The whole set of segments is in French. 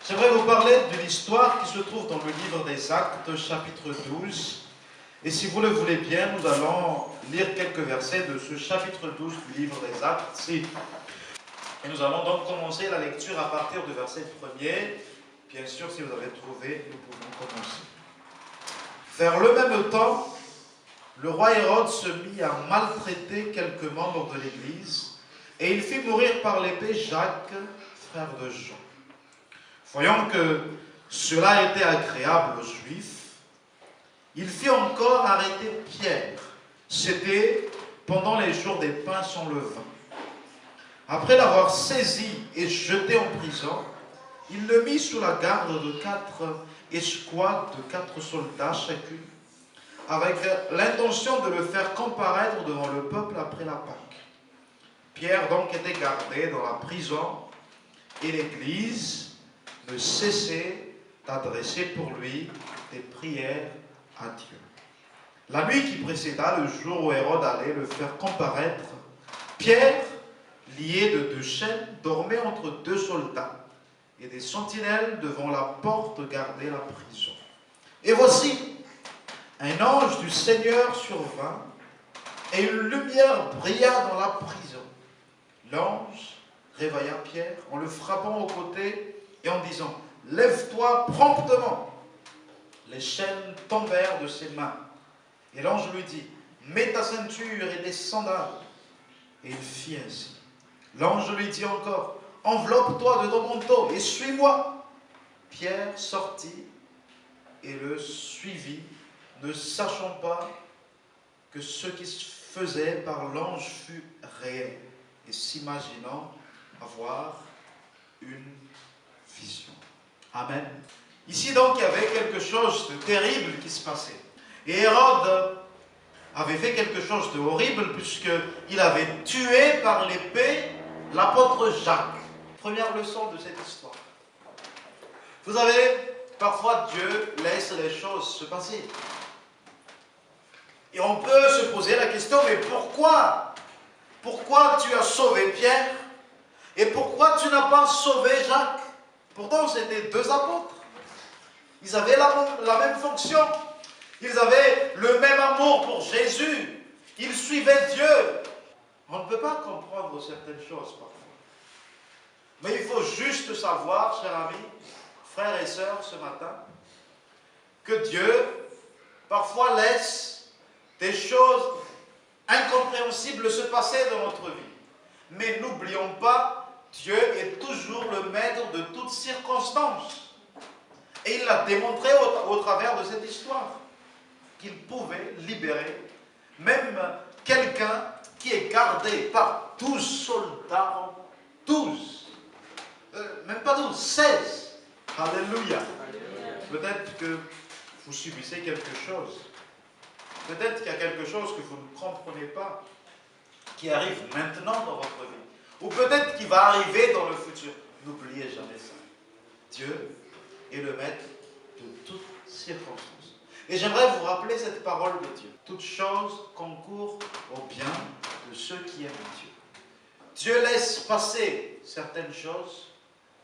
J'aimerais vous parler d'une histoire qui se trouve dans le livre des Actes, chapitre 12. Et si vous le voulez bien, nous allons lire quelques versets de ce chapitre 12 du livre des Actes. Et nous allons donc commencer la lecture à partir du verset 1er. Bien sûr, si vous avez trouvé, nous pouvons commencer. Vers le même temps, le roi Hérode se mit à maltraiter quelques membres de l'Église, et il fit mourir par l'épée Jacques, frère de Jean. Voyant que cela était agréable aux Juifs, il fit encore arrêter Pierre. C'était pendant les jours des pains sans levain. Après l'avoir saisi et jeté en prison, il le mit sous la garde de 4 escouades de 4 soldats chacune, avec l'intention de le faire comparaître devant le peuple après la Pâque. Pierre donc était gardé dans la prison, et l'Église ne cessait d'adresser pour lui des prières à Dieu. La nuit qui précéda le jour où Hérode allait le faire comparaître, Pierre, lié de 2 chaînes, dormait entre 2 soldats, et des sentinelles devant la porte gardaient la prison. Et voici, un ange du Seigneur survint, et une lumière brilla dans la prison. L'ange réveilla Pierre en le frappant au côté et en disant « Lève-toi promptement !» Les chaînes tombèrent de ses mains. Et l'ange lui dit « Mets ta ceinture et des sandales !» Et il fit ainsi. L'ange lui dit encore « Enveloppe-toi de ton manteau et suis-moi !» Pierre sortit et le suivit, ne sachant pas que ce qui se faisait par l'ange fut réel, et s'imaginant avoir une vision. Amen. Ici donc, il y avait quelque chose de terrible qui se passait. Et Hérode avait fait quelque chose de horrible puisqu'il avait tué par l'épée l'apôtre Jacques. Première leçon de cette histoire. Vous savez, parfois Dieu laisse les choses se passer. Et on peut se poser la question, mais pourquoi? Pourquoi tu as sauvé Pierre? Et pourquoi tu n'as pas sauvé Jacques? Pourtant, c'était 2 apôtres. Ils avaient la même fonction. Ils avaient le même amour pour Jésus. Ils suivaient Dieu. On ne peut pas comprendre certaines choses parfois. Mais il faut juste savoir, chers amis, frères et sœurs, ce matin, que Dieu, parfois, laisse des choses incompréhensibles se passer dans notre vie. Mais n'oublions pas, Dieu est toujours le maître de toutes circonstances. Et il l'a démontré au travers de cette histoire, qu'il pouvait libérer même quelqu'un qui est gardé par 12 soldats, 12, même pas 12, 16. Alléluia. Peut-être que vous subissez quelque chose. Peut-être qu'il y a quelque chose que vous ne comprenez pas, qui arrive maintenant dans votre vie. Ou peut-être qui va arriver dans le futur. N'oubliez jamais ça. Dieu est le maître de toutes circonstances. Et j'aimerais vous rappeler cette parole de Dieu. Toutes choses concourent au bien de ceux qui aiment Dieu. Dieu laisse passer certaines choses,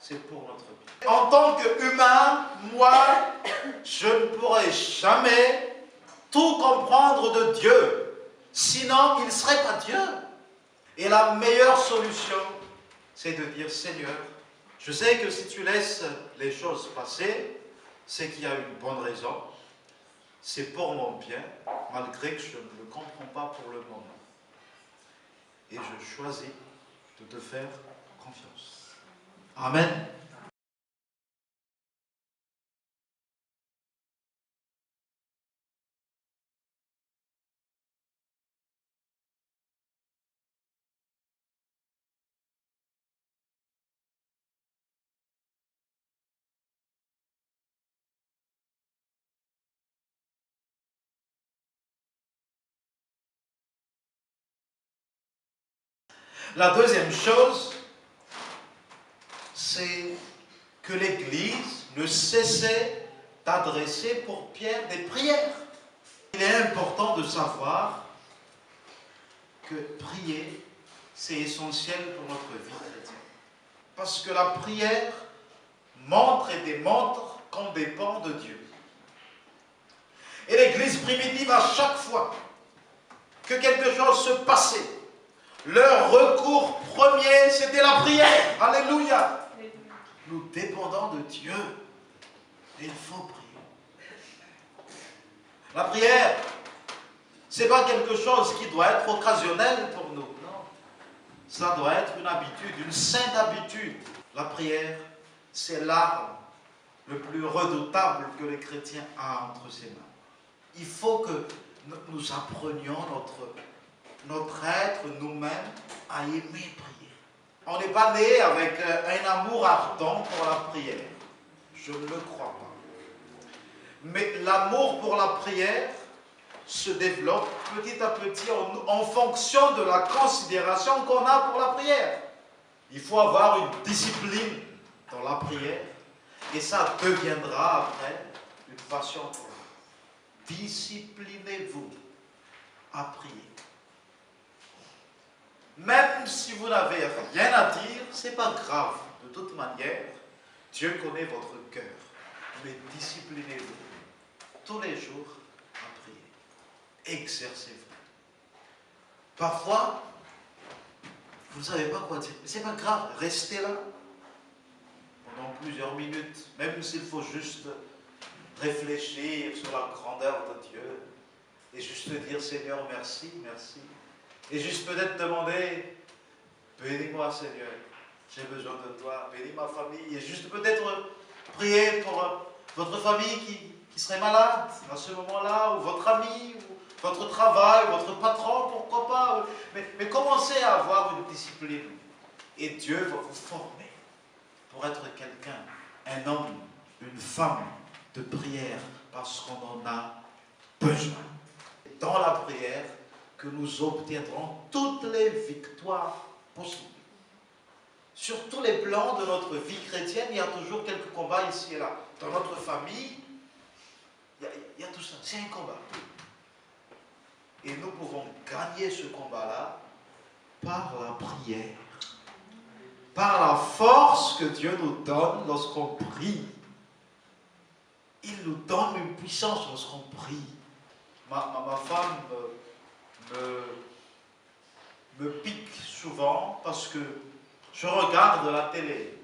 c'est pour notre bien. En tant qu'humain, moi, je ne pourrai jamais tout comprendre de Dieu. Sinon, il ne serait pas Dieu. Et la meilleure solution, c'est de dire, Seigneur, je sais que si tu laisses les choses passer, c'est qu'il y a une bonne raison. C'est pour mon bien, malgré que je ne le comprends pas pour le moment. Et je choisis de te faire confiance. Amen. La deuxième chose, c'est que l'Église ne cessait d'adresser pour Pierre des prières. Il est important de savoir que prier, c'est essentiel pour notre vie chrétienne. Parce que la prière montre et démontre qu'on dépend de Dieu. Et l'Église primitive, à chaque fois que quelque chose se passait, leur recours premier, c'était la prière. Alléluia. Nous dépendons de Dieu. Et il faut prier. La prière, ce n'est pas quelque chose qui doit être occasionnel pour nous. Non. Ça doit être une habitude, une sainte habitude. La prière, c'est l'arme le plus redoutable que les chrétiens ont entre ses mains. Il faut que nous apprenions notre être, nous-mêmes, à aimer prier. On n'est pas né avec un amour ardent pour la prière. Je ne le crois pas. Mais l'amour pour la prière se développe petit à petit en fonction de la considération qu'on a pour la prière. Il faut avoir une discipline dans la prière et ça deviendra après une passion pour vous. Disciplinez-vous à prier. Même si vous n'avez rien à dire, ce n'est pas grave. De toute manière, Dieu connaît votre cœur. Mais disciplinez-vous tous les jours à prier. Exercez-vous. Parfois, vous ne savez pas quoi dire. Mais ce n'est pas grave, restez là pendant plusieurs minutes, même s'il faut juste réfléchir sur la grandeur de Dieu et juste dire Seigneur, merci, merci. Et juste peut-être demander, bénis-moi Seigneur, j'ai besoin de toi, bénis ma famille. Et juste peut-être prier pour votre famille qui serait malade à ce moment-là, ou votre ami, ou votre travail, ou votre patron, pourquoi pas. Mais commencez à avoir une discipline. Et Dieu va vous former pour être quelqu'un, un homme, une femme de prière, parce qu'on en a besoin. Dans la prière, que nous obtiendrons toutes les victoires possibles. Sur tous les plans de notre vie chrétienne, il y a toujours quelques combats ici et là. Dans notre famille, il y a tout ça. C'est un combat. Et nous pouvons gagner ce combat-là par la prière. Par la force que Dieu nous donne lorsqu'on prie. Il nous donne une puissance lorsqu'on prie. Ma femme me pique souvent parce que je regarde la télé.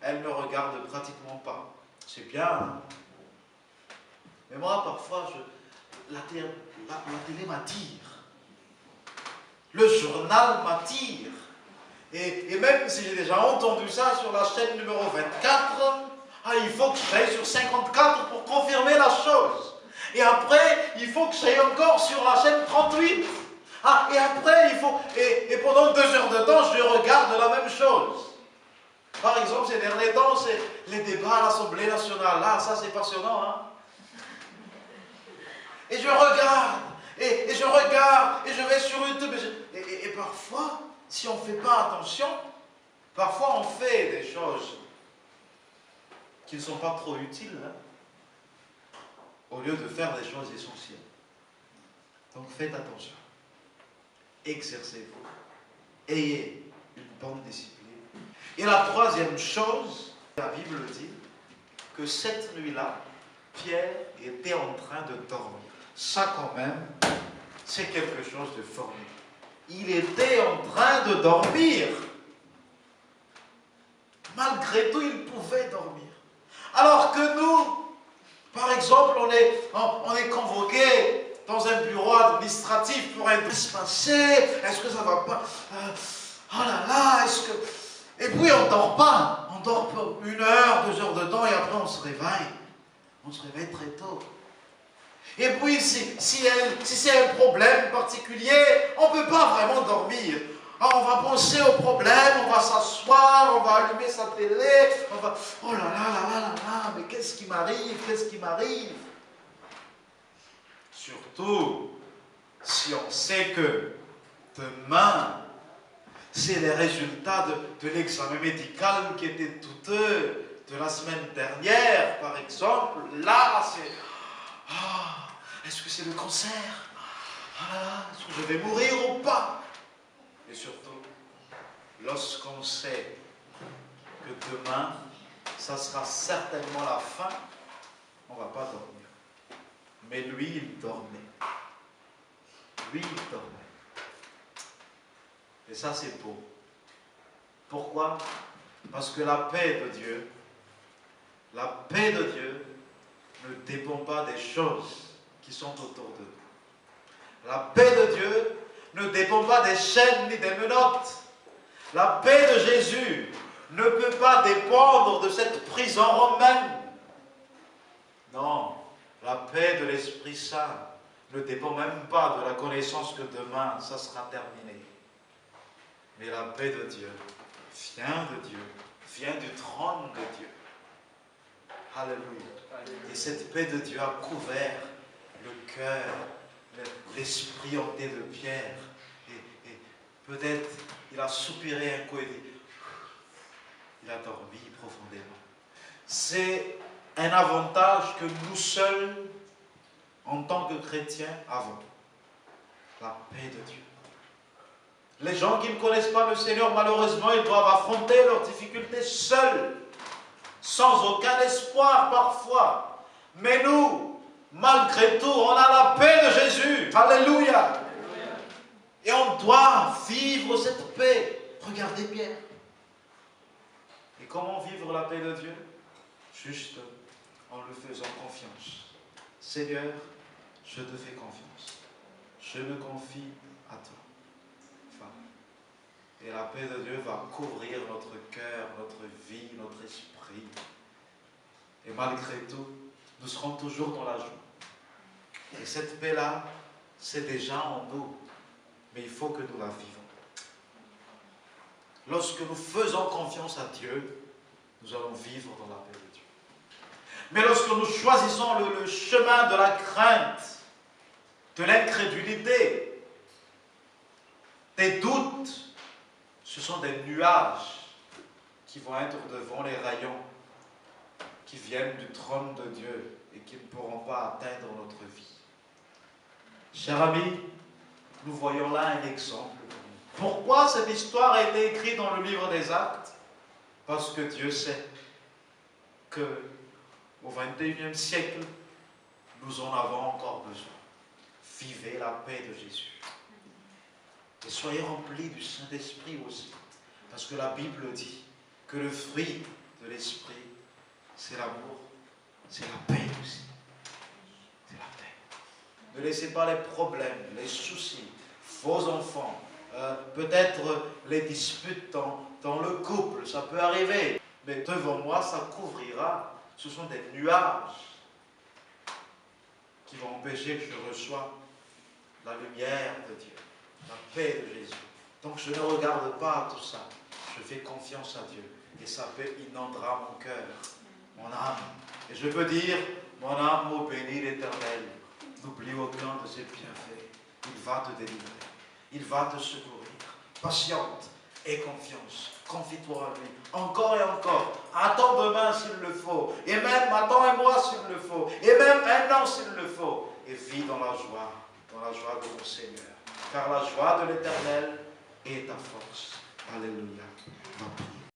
Elle ne me regarde pratiquement pas. C'est bien, hein? Mais moi, parfois, la télé m'attire. Le journal m'attire. Et même si j'ai déjà entendu ça sur la chaîne numéro 24, il faut que j'aille sur 54 pour confirmer la chose. Et après, il faut que j'aille encore sur la chaîne 38. Et après, et pendant 2 heures de temps, je regarde la même chose. Par exemple, ces derniers temps, c'est les débats à l'Assemblée nationale. Là, ça c'est passionnant, hein? Et je regarde, et je regarde, et je vais sur YouTube. Et parfois, si on ne fait pas attention, parfois on fait des choses qui ne sont pas trop utiles, hein, au lieu de faire des choses essentielles. Donc faites attention. Exercez-vous. Ayez une bonne discipline. Et la troisième chose, la Bible dit que cette nuit-là, Pierre était en train de dormir. Ça quand même, c'est quelque chose de formidable. Il était en train de dormir. Malgré tout, il pouvait dormir. Alors que nous, par exemple, on est convoqué dans un bureau administratif pour être dispensé. Est-ce que ça va pas? Oh là là, est-ce que... Et puis on ne dort pas. On dort 1 heure, 2 heures de temps et après on se réveille. On se réveille très tôt. Et puis si c'est un problème particulier, on ne peut pas vraiment dormir. On va penser au problème, on va s'asseoir, on va allumer sa télé, on va... Oh là là là là là là, mais qu'est-ce qui m'arrive? Qu'est-ce qui m'arrive? Surtout si on sait que demain, c'est les résultats de l'examen médical qui était douteux de la semaine dernière, par exemple. Là, c'est... est-ce que c'est le cancer? Est-ce que je vais mourir ou pas? Et surtout, lorsqu'on sait que demain, ça sera certainement la fin, on ne va pas dormir. Mais lui, il dormait. Lui, il dormait. Et ça, c'est beau. Pourquoi? Parce que la paix de Dieu ne dépend pas des choses qui sont autour de nous. La paix de Dieu ne dépend pas des chaînes ni des menottes. La paix de Jésus ne peut pas dépendre de cette prison romaine. Non, la paix de l'Esprit Saint ne dépend même pas de la connaissance que demain, ça sera terminé. Mais la paix de Dieu vient de Dieu, vient du trône de Dieu. Alléluia. Et cette paix de Dieu a couvert le cœur, l'esprit hanté de Pierre. Et peut-être il a soupiré un coup et dit, il a dormi profondément. C'est un avantage que nous seuls, en tant que chrétiens, avons. La paix de Dieu. Les gens qui ne connaissent pas le Seigneur, malheureusement, ils doivent affronter leurs difficultés seuls, sans aucun espoir parfois. Mais nous, malgré tout, on a la paix de Jésus. Alléluia. Et on doit vivre cette paix. Regardez bien. Et comment vivre la paix de Dieu? Juste en le faisant confiance. Seigneur, je te fais confiance. Je me confie à toi. Et la paix de Dieu va couvrir notre cœur, notre vie, notre esprit. Et malgré tout, nous serons toujours dans la joie. Et cette paix-là, c'est déjà en nous. Mais il faut que nous la vivons. Lorsque nous faisons confiance à Dieu, nous allons vivre dans la paix de Dieu. Mais lorsque nous choisissons le chemin de la crainte, de l'incrédulité, des doutes, ce sont des nuages qui vont être devant les rayons qui viennent du trône de Dieu et qui ne pourront pas atteindre notre vie. Chers amis, nous voyons là un exemple. Pourquoi cette histoire a été écrite dans le livre des Actes? Parce que Dieu sait qu'au XXIe siècle, nous en avons encore besoin. Vivez la paix de Jésus. Et soyez remplis du Saint-Esprit aussi. Parce que la Bible dit que le fruit de l'Esprit, c'est l'amour, c'est la paix aussi. C'est la paix. Ne laissez pas les problèmes, les soucis, vos enfants, peut-être les disputes dans le couple, ça peut arriver. Mais devant moi, ça couvrira. Ce sont des nuages qui vont empêcher que je reçoive la lumière de Dieu. La paix de Jésus. Donc je ne regarde pas tout ça. Je fais confiance à Dieu. Et sa paix inondera mon cœur, mon âme. Et je peux dire, mon âme, ô béni l'Éternel, n'oublie aucun de ses bienfaits. Il va te délivrer. Il va te secourir. Patiente, aie confiance. Confie-toi à lui. Encore et encore. Attends demain s'il le faut. Et même attends un mois s'il le faut. Et même un an s'il le faut. Et vis dans la joie de ton Seigneur. Car la joie de l'Éternel est ta force. Alléluia.